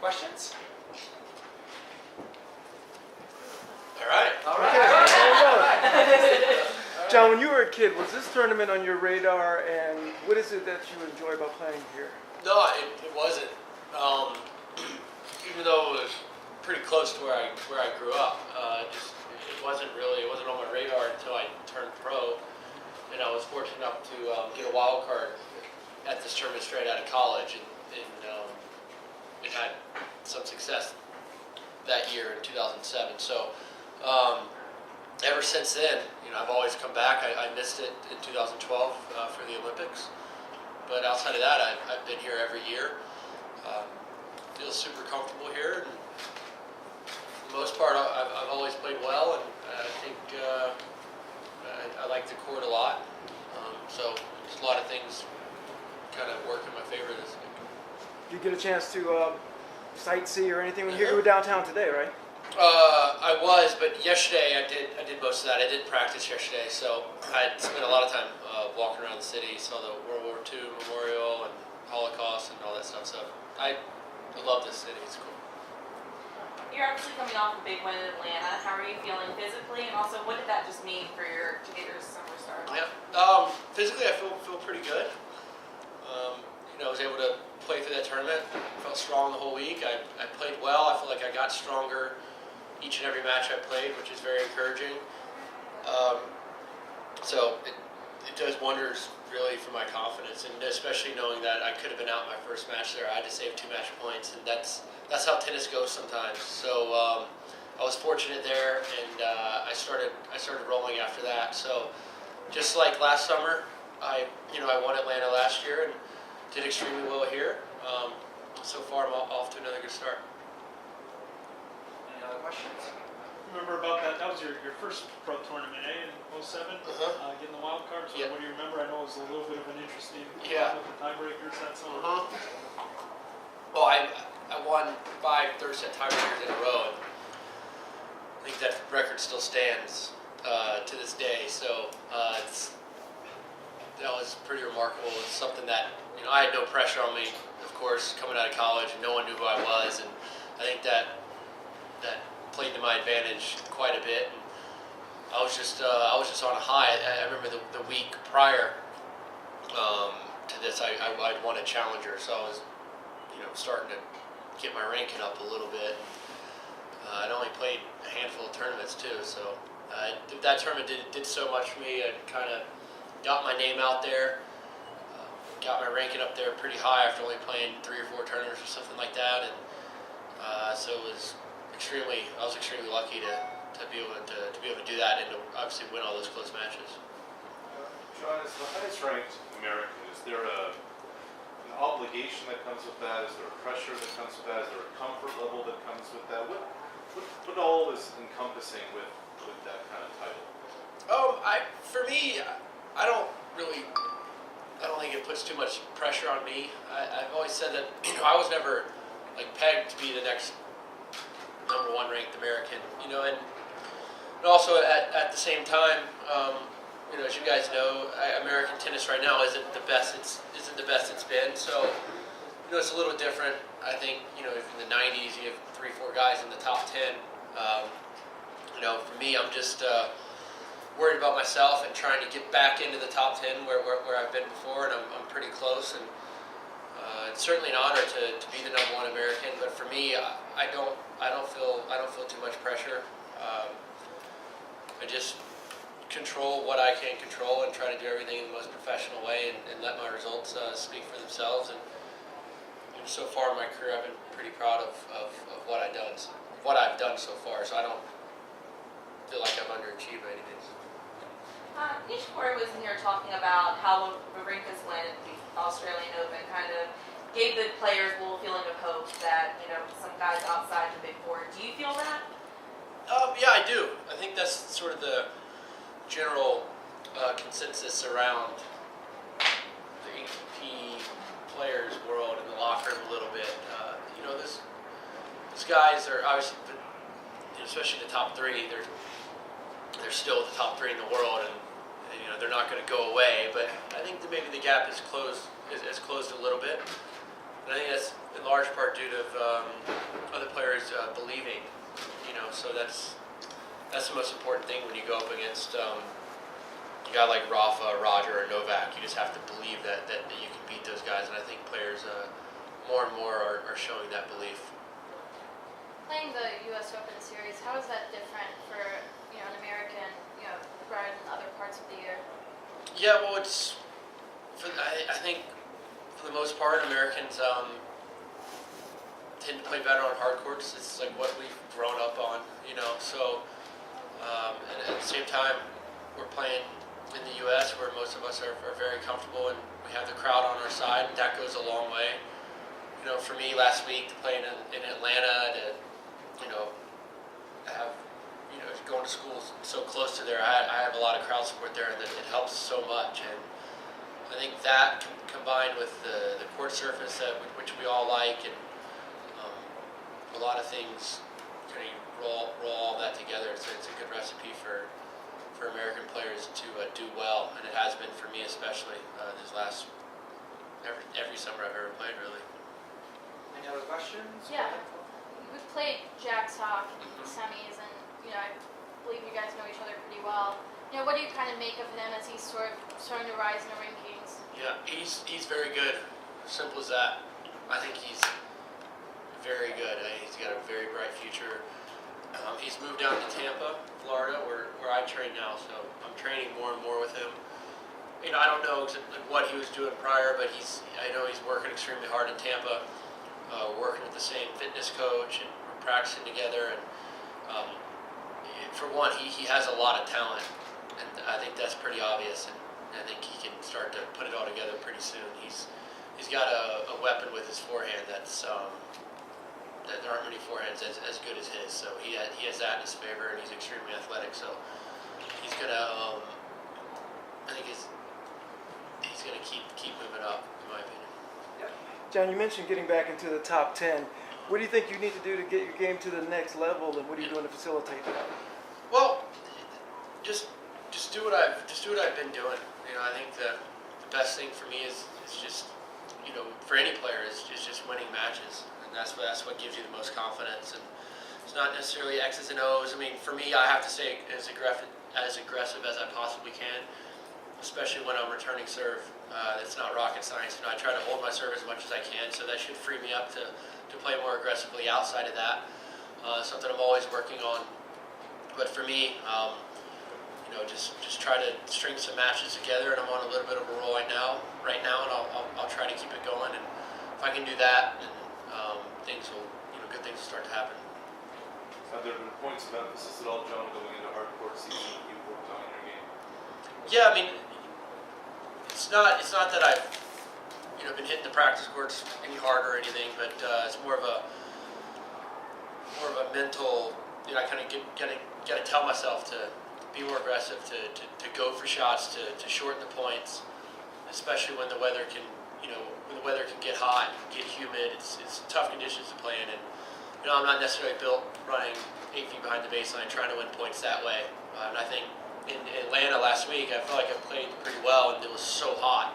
questions? All right. John, when you were a kid, was this tournament on your radar, and what is it that you enjoy about playing here? No, it wasn't. Even though it was pretty close to where I grew up, it wasn't on my radar until I turned pro, and I was fortunate enough to get a wild card at this tournament straight out of college, and it had some success that year in 2007. So ever since then, I've always come back. I missed it in 2012 for the Olympics, but outside of that, I've been here every year. Feel super comfortable here, and for the most part, I've always played well, and I think I like the court a lot. So just a lot of things kind of work in my favor this week. Did you get a chance to sightsee or anything? When you were downtown today, right? I was, but yesterday I did most of that. I did practice yesterday, so I spent a lot of time walking around the city, saw the World War II Memorial and Holocaust and all that stuff. So I love this city. It's cool. You're obviously coming off a big win in Atlanta. How are you feeling physically, and also what did that just mean for to get your summer start? Yeah, physically I feel pretty good. I was able to play through that tournament. Felt strong the whole week. I played well. I feel like I got stronger each and every match I played, which is very encouraging. So it does wonders really for my confidence, and especially knowing that I could have been out my first match there. I had to save 2 match points, and that's how tennis goes sometimes. So I was fortunate there, and I started rolling after that. So just like last summer, I won Atlanta last year and did extremely well here. So far, I'm off to another good start. Any other questions? Remember about that? That was your first pro tournament, in 07? Getting the wild card. So what do you remember? I know it was a little bit of an interesting with the tiebreakers that summer. Well, I won 5 third-set tiebreakers in a row. I think that record still stands to this day. So that was pretty remarkable. It's something that I had no pressure on me, of course, coming out of college, and no one knew who I was, and I think that played to my advantage quite a bit. And I was just on a high. I remember the week prior to this, I'd won a challenger, so I was starting to get my ranking up a little bit. I'd only played a handful of tournaments too, so that tournament did so much for me. I kind of got my name out there, got my ranking up there pretty high after only playing 3 or 4 tournaments or something like that, and so I was extremely lucky to be able to do that and to obviously win all those close matches. John, as the highest ranked American, is there an obligation that comes with that? Is there a pressure that comes with that? Is there a comfort level that comes with that? What all is encompassing with that kind of title? For me, I don't think it puts too much pressure on me. I've always said that I was never pegged to be the next #1 ranked American. And also at the same time, as you guys know, American tennis right now isn't the best it's been. So it's a little different. I think in the 90s you have 3-4 guys in the top 10. For me, I'm just worried about myself and trying to get back into the top 10 where I've been before, and I'm pretty close. And it's certainly an honor to be the #1 American. But for me, I don't feel too much pressure. I just control what I can control and try to do everything in the most professional way and let my results speak for themselves. And so far in my career, I've been pretty proud of what I've done so far. So I don't feel like I've underachieved by any means. Nishikori was in here talking about how Wawrinka's win at the Australian Open kind of gave the players a little feeling of hope that some guys outside the Big Four. Do you feel that? Yeah, I do. I think that's sort of the general consensus around the ATP players world in the locker room a little bit. These guys are obviously, especially the top 3. They're still the top 3 in the world, and they're not going to go away. But I think that maybe the gap is closed a little bit. And I think that's in large part due to So that's the most important thing when you go up against a guy like Rafa, Roger, or Novak. You just have to believe that you can beat those guys, and I think players more and more are showing that belief. Playing the U.S. Open series, how is that different for an American, rather than other parts of the year? Yeah, well, I think for the most part, Americans tend to play better on hard courts. It's like what we've grown up on, So, and at the same time, we're playing in the U.S. where most of us are very comfortable, and we have the crowd on our side. And that goes a long way. For me, last week playing in Atlanta, to have going to school so close to there, I have a lot of crowd support there, and it helps so much. And I think that combined with the court surface which we all like, and a lot of things kind of roll all that together. It's a good recipe for American players to do well, and it has been for me especially this last every summer I've ever played, really. Any other questions? Yeah. We've played Jack Sock in semis, and I believe you guys know each other pretty well. What do you kind of make of him as he's sort of starting to rise in the rankings? Yeah, he's very good. Simple as that. I think he's very good. He's got a very bright future. He's moved down to Tampa, Florida, where I train now, so I'm training more and more with him. I don't know what he was doing prior, but I know he's working extremely hard in Tampa, working with the same fitness coach, and we're practicing together. And for one, he has a lot of talent, and I think that's pretty obvious. And I think he can start to put it all together pretty soon. He's got a weapon with his forehand that's that there aren't many forehands as good as his. So he has that in his favor, and he's extremely athletic. So he's gonna I think he's gonna keep moving up, in my opinion. John, you mentioned getting back into the top 10. What do you think you need to do to get your game to the next level, and what are you doing to facilitate that? Well, just do what I've been doing. I think the best thing for me is just for any player is just winning matches, and that's what gives you the most confidence. And it's not necessarily X's and O's. I mean, for me, I have to stay as aggressive as I possibly can, especially when I'm returning serve. It's not rocket science. I try to hold my serve as much as I can, so that should free me up to play more aggressively outside of that. Something I'm always working on. But for me, just try to string some matches together, and I'm on a little bit of a roll right now, and I'll try to keep it going. And if I can do that, then good things will start to happen. Have there been points of emphasis at all, John, going into hard court season that you've worked on in your game? Yeah, I mean, it's not that I've been hitting the practice courts any harder or anything, but it's more of a mental. I kind of got to tell myself to be more aggressive, to go for shots, to shorten the points, especially when the weather can get hot, get humid. It's tough conditions to play in, and I'm not necessarily built running 8 feet behind the baseline trying to win points that way. And I think in Atlanta last week, I felt like I played pretty well, and it was so hot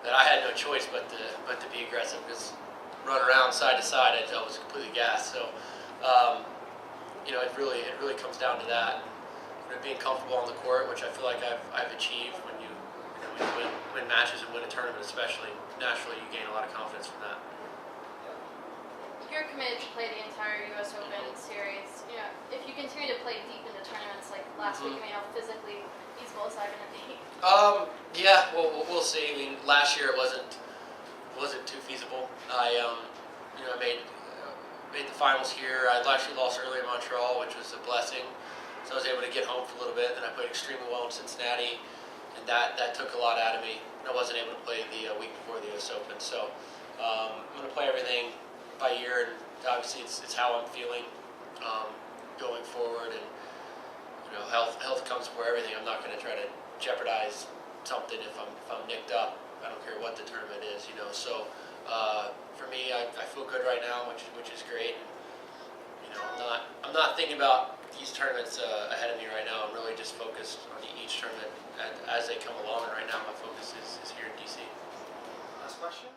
that I had no choice but to be aggressive, because run around side to side, I was completely gassed. So, it really comes down to that. Being comfortable on the court, which I feel like I've achieved. When you win matches and win a tournament, especially, naturally you gain a lot of confidence from that. You're committed to play the entire U.S. Open series. If you continue to play deep into tournaments like last week, how physically feasible is that going to be? Yeah, well, we'll see. I mean, last year it wasn't too feasible. I made the finals here. I actually lost early in Montreal, which was a blessing. So I was able to get home for a little bit, and I played extremely well in Cincinnati, and that took a lot out of me. And I wasn't able to play the week before the U.S. Open. So I'm going to play everything by ear, and obviously it's how I'm feeling going forward. And health comes before everything. I'm not going to try to jeopardize something if I'm nicked up. I don't care what the tournament is. So for me, I feel good right now, which is great. I'm not thinking about these tournaments ahead of me right now. I'm really just focused on each tournament as they come along, and right now my focus is here in DC. Last question?